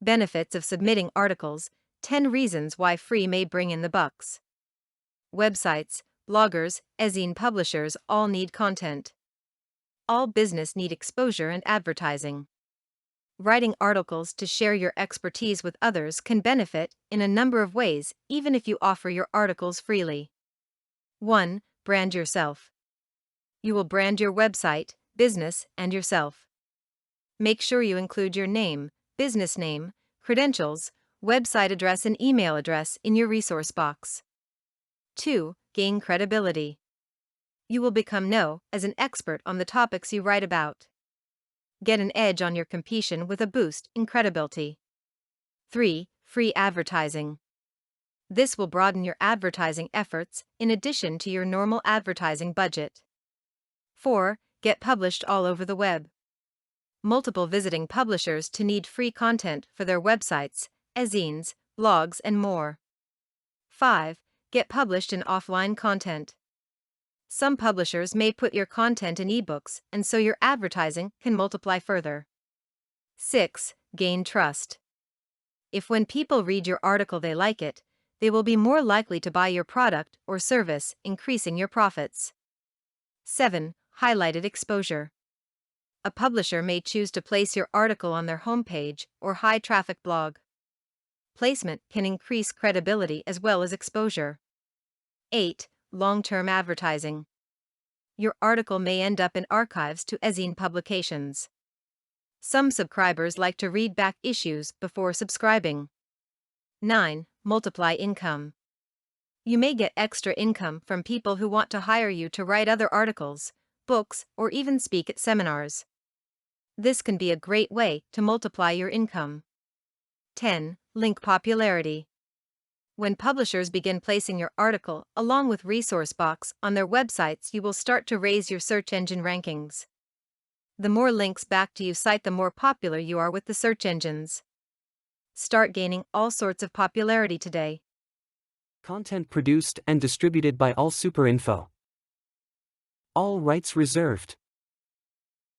Benefits of submitting articles: 10 reasons why free may bring in the bucks. Websites, bloggers, e-zine publishers all need content. All business need exposure and advertising. Writing articles to share your expertise with others can benefit in a number of ways, even if you offer your articles freely. 1. Brand yourself. You will brand your website, business, and yourself. Make sure you include your name, business name, credentials, website address, and email address in your resource box. 2. Gain credibility. You will become known as an expert on the topics you write about. Get an edge on your competition with a boost in credibility. 3. Free advertising. This will broaden your advertising efforts in addition to your normal advertising budget. 4. Get published all over the web. Multiple visiting publishers to need free content for their websites, e-zines, blogs, and more. 5. Get published in offline content. Some publishers may put your content in ebooks, and so your advertising can multiply further. 6. Gain trust. If when people read your article they like it, they will be more likely to buy your product or service, increasing your profits. 7. Highlighted exposure. A publisher may choose to place your article on their homepage or high-traffic blog. Placement can increase credibility as well as exposure. 8. Long-term advertising. Your article may end up in archives to e-zine publications. Some subscribers like to read back issues before subscribing. 9. Multiply income. You may get extra income from people who want to hire you to write other articles, books, or even speak at seminars. This can be a great way to multiply your income. 10. Link popularity. When publishers begin placing your article along with resource box on their websites, you will start to raise your search engine rankings. The more links back to your site, the more popular you are with the search engines. Start gaining all sorts of popularity today. Content produced and distributed by All Super Info. All rights reserved.